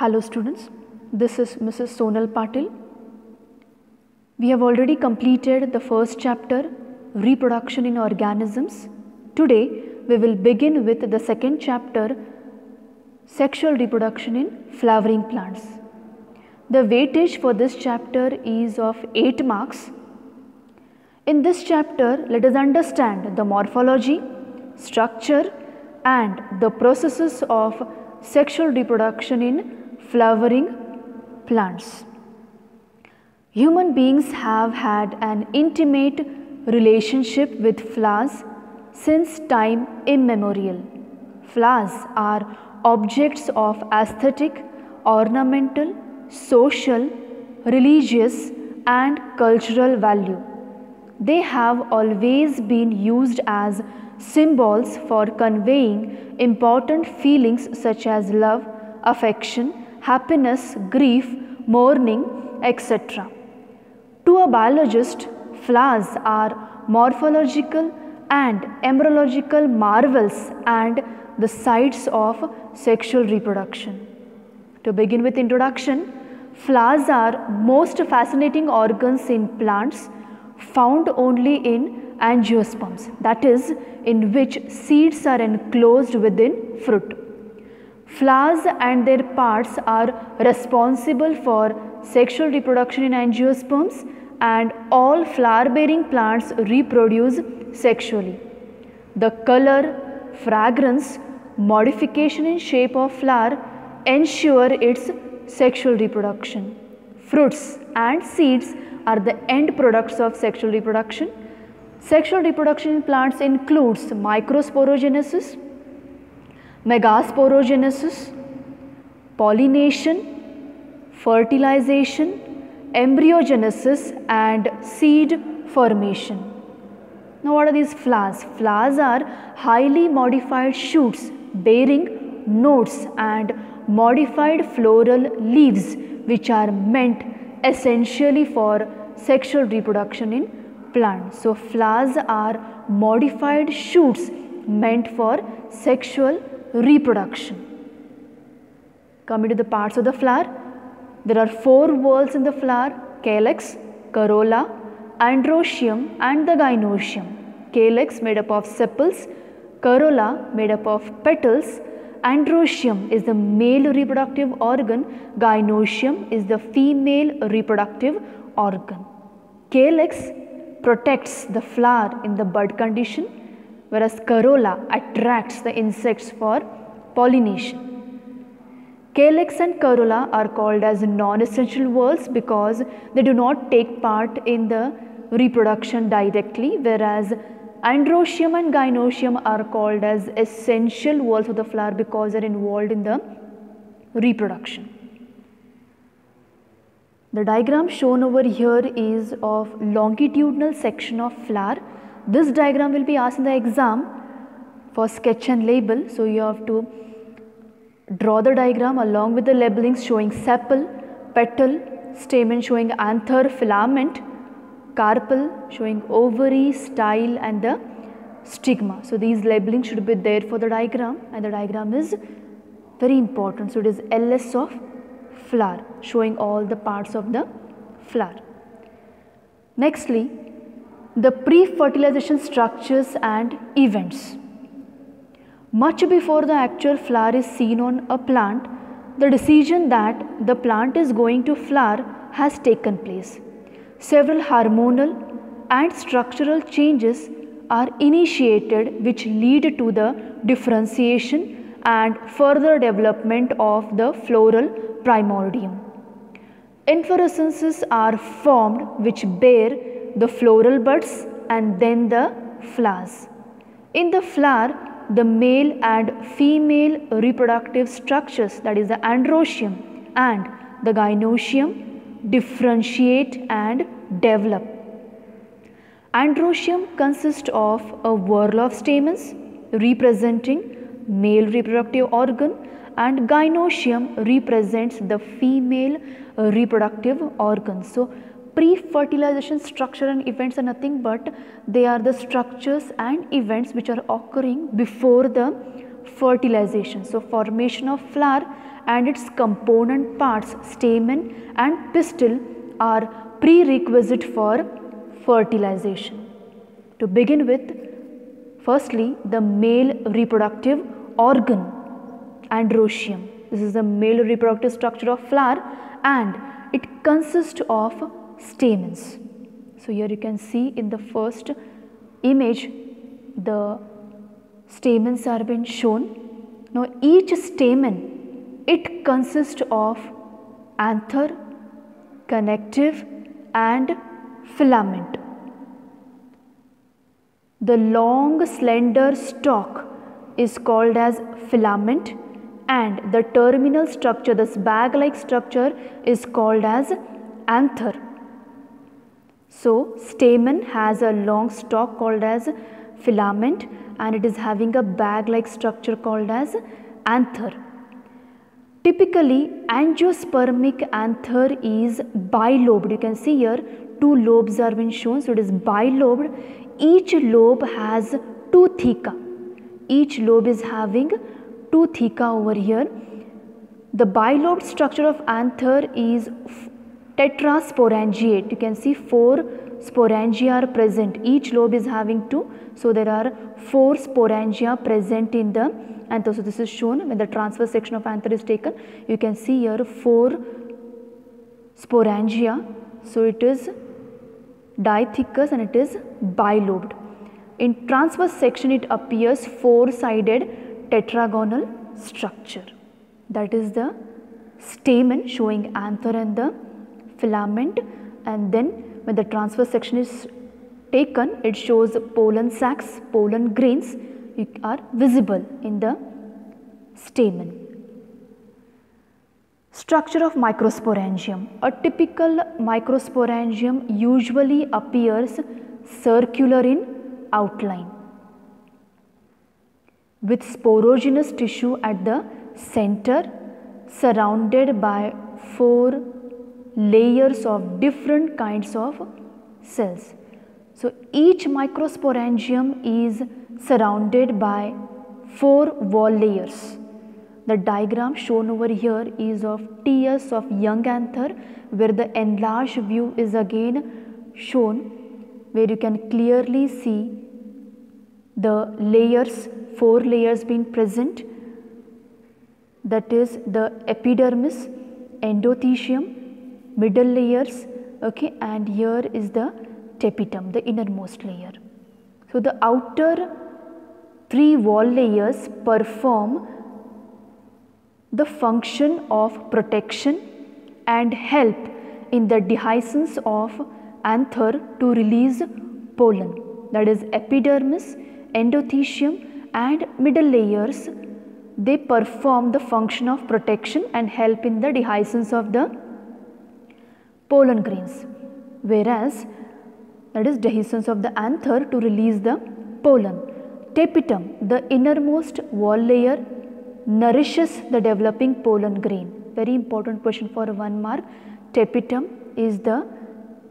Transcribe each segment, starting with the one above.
Hello students, this is Mrs. Sonal Patil. We have already completed the first chapter, Reproduction in Organisms. Today we will begin with the second chapter, Sexual Reproduction in Flowering Plants. The weightage for this chapter is of 8 marks. In this chapter, let us understand the morphology, structure and the processes of sexual reproduction in flowering plants. Human beings have had an intimate relationship with flowers since time immemorial. Flowers are objects of aesthetic, ornamental, social, religious and cultural value. They have always been used as symbols for conveying important feelings such as love, affection, happiness, grief, mourning, etc. To a biologist, flowers are morphological and embryological marvels and the sites of sexual reproduction. To begin with introduction, flowers are most fascinating organs in plants found only in angiosperms, that is, in which seeds are enclosed within fruit. Flowers and their parts are responsible for sexual reproduction in angiosperms, and all flower-bearing plants reproduce sexually. The color, fragrance, modification in shape of flower ensure its sexual reproduction. Fruits and seeds are the end products of sexual reproduction. Sexual reproduction in plants includes microsporogenesis, megasporogenesis, pollination, fertilization, embryogenesis and seed formation. Now what are these flowers? Flowers are highly modified shoots bearing nodes and modified floral leaves which are meant essentially for sexual reproduction in plants. So flowers are modified shoots meant for sexual reproduction. Coming to the parts of the flower, there are 4 whorls in the flower: calyx, corolla, androecium and the gynoecium. Calyx made up of sepals, corolla made up of petals, androecium is the male reproductive organ, gynoecium is the female reproductive organ. Calyx protects the flower in the bud condition, whereas corolla attracts the insects for pollination. Calyx and corolla are called as non-essential whorls because they do not take part in the reproduction directly, whereas androecium and gynoecium are called as essential whorls of the flower because they are involved in the reproduction. The diagram shown over here is of longitudinal section of flower. This diagram will be asked in the exam for sketch and label. So you have to draw the diagram along with the labelings showing sepal, petal, stamen showing anther, filament, carpel showing ovary, style and the stigma. So these labelings should be there for the diagram, and the diagram is very important. So it is LS of flower showing all the parts of the flower. Nextly, the pre-fertilization structures and events. Much before the actual flower is seen on a plant, the decision that the plant is going to flower has taken place. Several hormonal and structural changes are initiated which lead to the differentiation and further development of the floral primordium. Inflorescences are formed which bear the floral buds and then the flowers. In the flower, the male and female reproductive structures, that is the androecium and the gynoecium, differentiate and develop. Androecium consists of a whorl of stamens representing male reproductive organ, and gynoecium represents the female reproductive organ. So pre-fertilization structure and events are nothing but they are the structures and events which are occurring before the fertilization. So formation of flower and its component parts, stamen and pistil, are prerequisite for fertilization. To begin with, firstly, the male reproductive organ, androecium. This is the male reproductive structure of flower and it consists of stamens. So here you can see in the first image the stamens are being shown. Now each stamen, it consists of anther, connective and filament. The long slender stalk is called as filament and the terminal structure, this bag-like structure, is called as anther. So stamen has a long stalk called as filament and it is having a bag-like structure called as anther. Typically angiospermic anther is bilobed. You can see here 2 lobes are being shown, so it is bilobed. Each lobe has 2 theca. Each lobe is having 2 theca over here. The bilobed structure of anther is tetrasporangiate. You can see 4 sporangia are present. Each lobe is having 2. So there are 4 sporangia present in the anther. So this is shown when the transverse section of anther is taken. You can see here 4 sporangia. So it is dithecous and it is bilobed. In transverse section it appears 4-sided tetragonal structure. That is the stamen showing anther and the filament, and then when the transverse section is taken it shows pollen sacs, pollen grains are visible in the stamen. Structure of microsporangium. A typical microsporangium usually appears circular in outline with sporogenous tissue at the center surrounded by 4 layers of different kinds of cells. So each microsporangium is surrounded by 4 wall layers. The diagram shown over here is of TS of young anther, where the enlarged view is again shown, where you can clearly see the layers, 4 layers being present. That is the epidermis, endothecium, middle layers, okay, and here is the tapetum, the innermost layer. So the outer 3 wall layers perform the function of protection and help in the dehiscence of anther to release pollen. That is epidermis, endothecium and middle layers, they perform the function of protection and help in the dehiscence of the pollen grains, whereas that is dehiscence of the anther to release the pollen. Tapetum, the innermost wall layer, nourishes the developing pollen grain. Very important question for 1 mark. Tapetum is the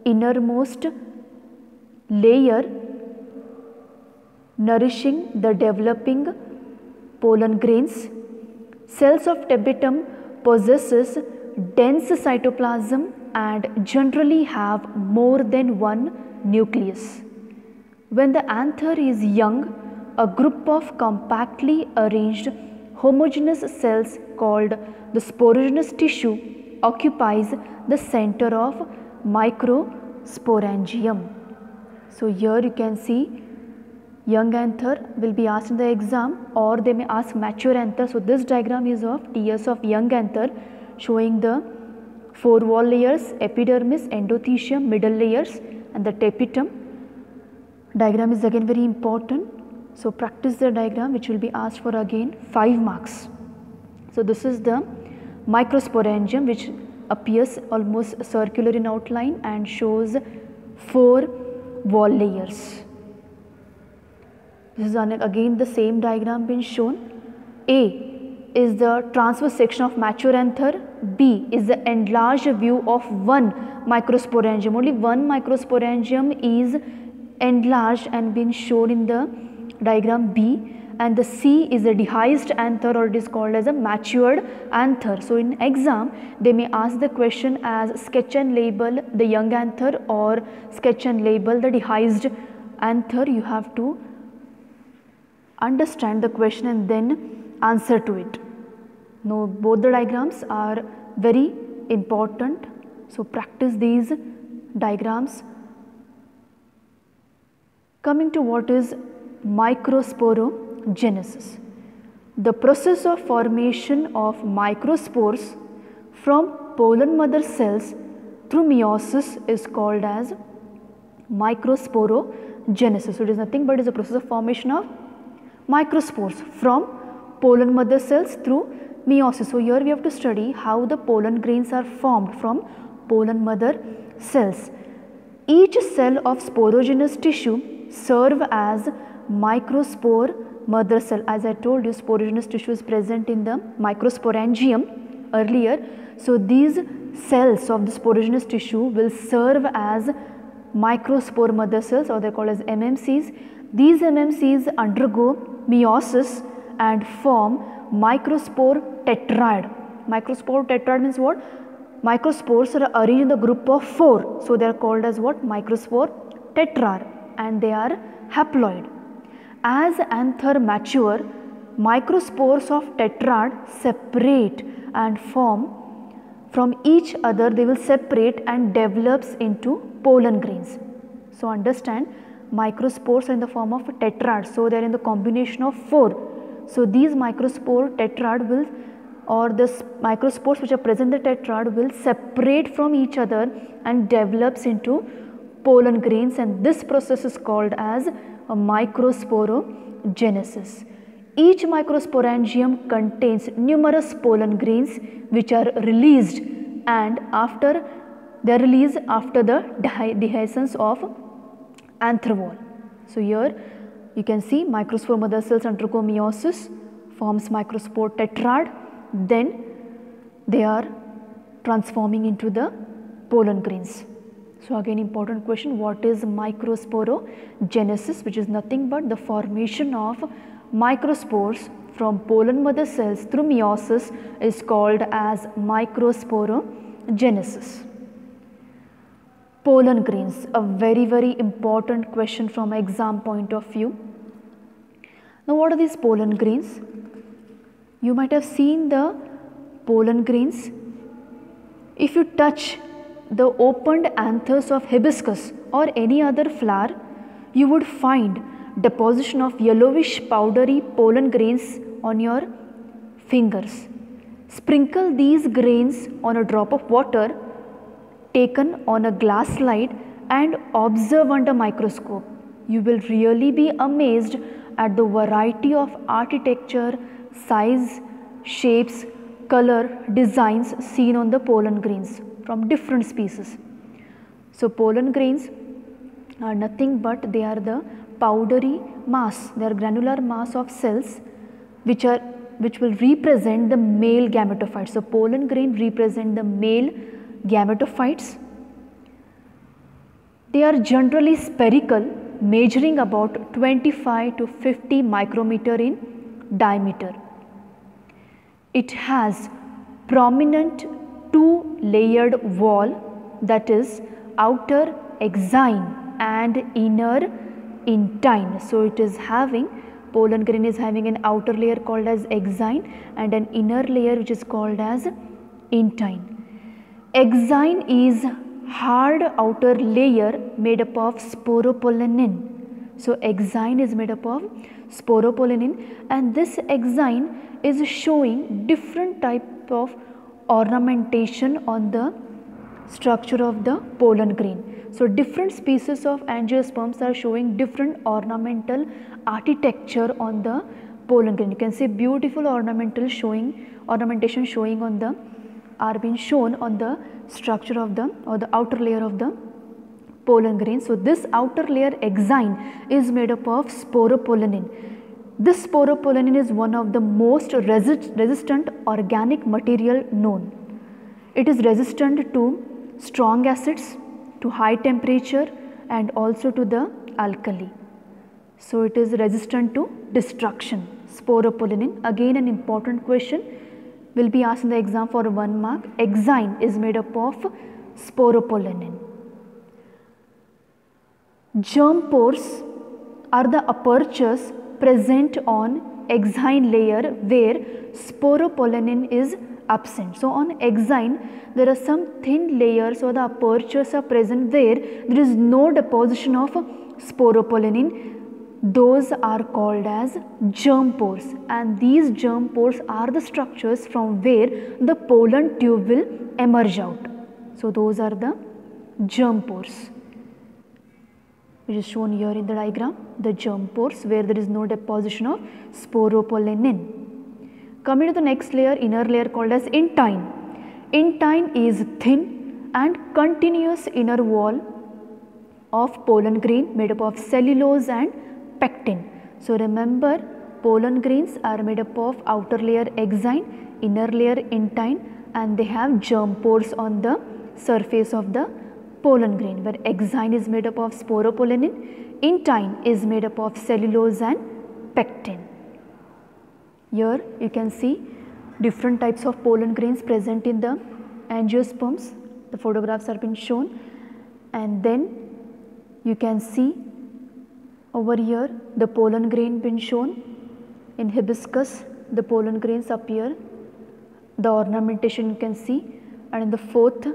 innermost layer nourishing the developing pollen grains. Cells of tapetum possesses dense cytoplasm and generally have more than 1 nucleus. When the anther is young, a group of compactly arranged homogeneous cells called the sporogenous tissue occupies the center of microsporangium. So here you can see young anther will be asked in the exam, or they may ask mature anther. So this diagram is of TS of young anther showing the 4 wall layers, epidermis, endothecium, middle layers and the tapetum. Diagram is again very important. So practice the diagram, which will be asked for again 5 marks. So this is the microsporangium, which appears almost circular in outline and shows 4 wall layers. This is again the same diagram being shown. A is the transverse section of mature anther. B is the enlarged view of 1 microsporangium. Only 1 microsporangium is enlarged and been shown in the diagram B, and the C is a dehisced anther, or it is called as a matured anther. So in exam they may ask the question as sketch and label the young anther or sketch and label the dehisced anther. You have to understand the question and then answer to it. Now both the diagrams are very important, so practice these diagrams. Coming to what is microsporogenesis. The process of formation of microspores from pollen mother cells through meiosis is called as microsporogenesis. So it is nothing but is a process of formation of microspores from pollen mother cells through meiosis. So here we have to study how the pollen grains are formed from pollen mother cells. Each cell of sporogenous tissue serve as microspore mother cell. As I told you, sporogenous tissue is present in the microsporangium earlier. So these cells of the sporogenous tissue will serve as microspore mother cells, or they are called as MMCs. These MMCs undergo meiosis and form microspore tetrad. Microspore tetrad means what? Microspores are arranged in the group of 4. So they are called as what? Microspore tetrad, and they are haploid. As anther mature, microspores of tetrad separate and form from each other. They will separate and develops into pollen grains. So understand, microspores are in the form of tetrad, so they are in the combination of 4. So these microspore tetrad will, or the microspores which are present in the tetrad will separate from each other and develops into pollen grains, and this process is called as a microsporogenesis. Each microsporangium contains numerous pollen grains which are released, and after they are released after the dehiscence of anther wall. So here you can see microspore mother cells undergo meiosis, forms microspore tetrad, then they are transforming into the pollen grains. So again important question, what is microsporogenesis, which is nothing but the formation of microspores from pollen mother cells through meiosis is called as microsporogenesis. Pollen grains, a very important question from exam point of view. Now what are these pollen grains? You might have seen the pollen grains. If you touch the opened anthers of hibiscus or any other flower, you would find deposition of yellowish powdery pollen grains on your fingers. Sprinkle these grains on a drop of water taken on a glass slide and observe under microscope. You will really be amazed at the variety of architecture, size, shapes, color, designs seen on the pollen grains from different species. So pollen grains are nothing but they are the powdery mass, they are granular mass of cells which will represent the male gametophytes. So pollen grain represent the male gametophytes. They are generally spherical, measuring about 25 to 50 micrometer in diameter. It has prominent two-layered wall, that is outer exine and inner intine. So it is having, pollen grain is having an outer layer called as exine and an inner layer which is called as intine. Exine is hard outer layer made up of sporopollenin. So exine is made up of sporopollenin, and this exine is showing different type of ornamentation on the structure of the pollen grain. So different species of angiosperms are showing different ornamental architecture on the pollen grain. You can see beautiful ornamentation showing on the being shown on the structure of the or the outer layer of the pollen grain. So this outer layer exine is made up of sporopollenin. This sporopollenin is one of the most resistant organic material known. It is resistant to strong acids, to high temperature and also to the alkali. So it is resistant to destruction. Sporopollenin, again an important question, will be asked in the exam for 1 mark. Exine is made up of sporopollenin. Germ pores are the apertures present on exine layer where sporopollenin is absent. So on exine there are some thin layers or the apertures are present where there is no deposition of sporopollenin. Those are called as germ pores, and these germ pores are the structures from where the pollen tube will emerge out. So those are the germ pores, which is shown here in the diagram, the germ pores where there is no deposition of sporopollenin. Coming to the next layer, inner layer called as intine. Intine is thin and continuous inner wall of pollen grain made up of cellulose and pectin. So remember, pollen grains are made up of outer layer exine, inner layer intine, and they have germ pores on the surface of the pollen grain, where exine is made up of sporopollenin, intine is made up of cellulose and pectin. Here you can see different types of pollen grains present in the angiosperms. The photographs have been shown, and then you can see over here the pollen grain been shown. In hibiscus the pollen grains appear, the ornamentation you can see, and in the fourth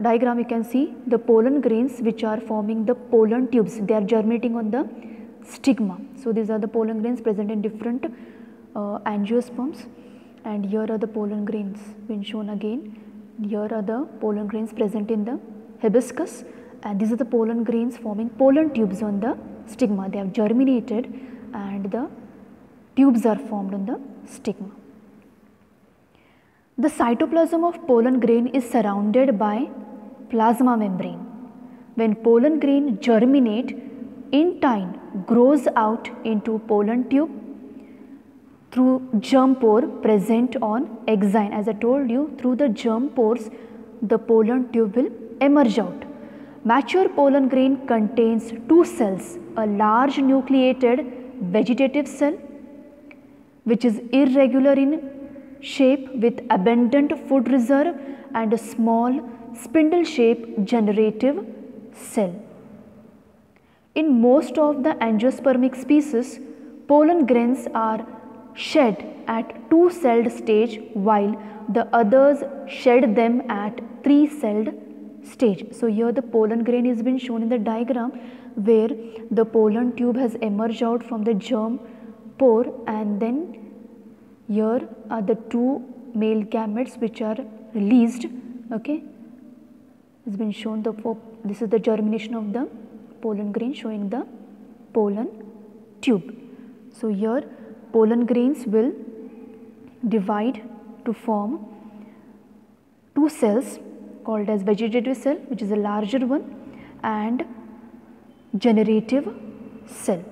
diagram you can see the pollen grains which are forming the pollen tubes. They are germinating on the stigma. So these are the pollen grains present in different angiosperms, and here are the pollen grains been shown again. Here are the pollen grains present in the hibiscus, and these are the pollen grains forming pollen tubes on the stigma. They have germinated and the tubes are formed on the stigma. The cytoplasm of pollen grain is surrounded by plasma membrane. When pollen grain germinate, intine grows out into pollen tube through germ pore present on exine. As I told you, through the germ pores the pollen tube will emerge out. Mature pollen grain contains two cells, a large nucleated vegetative cell which is irregular in shape with abundant food reserve, and a small spindle shaped generative cell. In most of the angiospermic species, pollen grains are shed at two-celled stage while the others shed them at three-celled stage. So here the pollen grain has been shown in the diagram where the pollen tube has emerged out from the germ pore, and then here are the two male gametes which are released. Okay, has been shown this is the germination of the pollen grain showing the pollen tube. So here pollen grains will divide to form two cells called as vegetative cell, which is a larger one, and generative cell.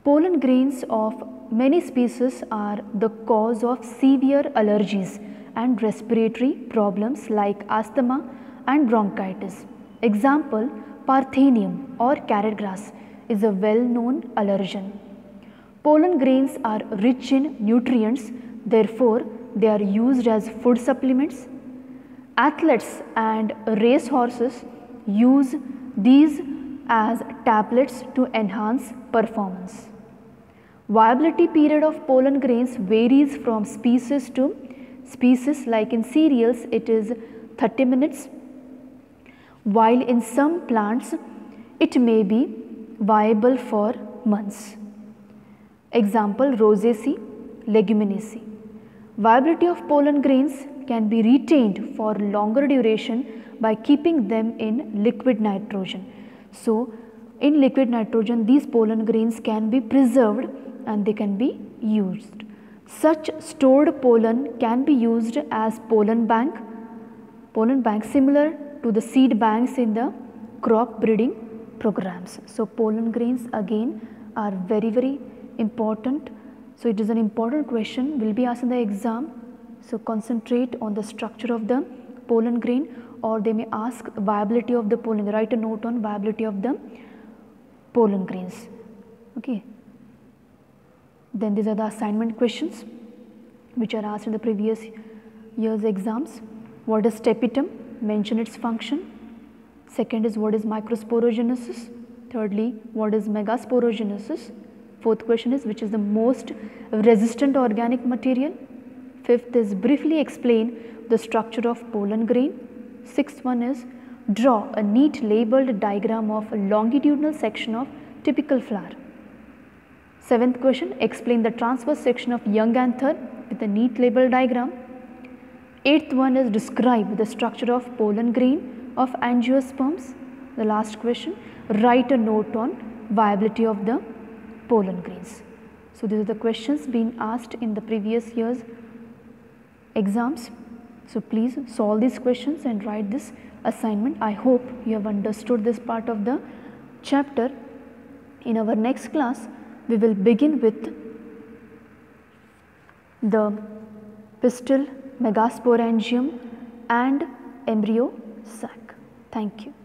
Pollen grains of many species are the cause of severe allergies and respiratory problems like asthma and bronchitis. Example, Parthenium or carrot grass is a well-known allergen. Pollen grains are rich in nutrients, therefore they are used as food supplements. Athletes and racehorses use these as tablets to enhance performance. Viability period of pollen grains varies from species to species. Like in cereals it is 30 minutes, while in some plants it may be viable for months. Example, Rosaceae, Leguminaceae. Viability of pollen grains can be retained for longer duration by keeping them in liquid nitrogen. So in liquid nitrogen these pollen grains can be preserved and they can be used. Such stored pollen can be used as pollen bank similar to the seed banks in the crop breeding programs. So pollen grains again are very important. So it is an important question, will be asked in the exam. So concentrate on the structure of the pollen grain, or they may ask viability of the pollen. Write a note on viability of the pollen grains. Okay. Then these are the assignment questions which are asked in the previous year's exams. What is tapetum? Mention its function. Second is what is microsporogenesis. Thirdly, what is megasporogenesis. Fourth question is which is the most resistant organic material. Fifth is briefly explain the structure of pollen grain. Sixth one is draw a neat labeled diagram of a longitudinal section of typical flower. Seventh question, explain the transverse section of young anther with a neat label diagram. Eighth one is describe the structure of pollen grain of angiosperms. The last question, write a note on viability of the pollen grains. So these are the questions being asked in the previous year's exams. So please solve these questions and write this assignment. I hope you have understood this part of the chapter. In our next class, we will begin with the pistil, megasporangium and embryo sac. Thank you.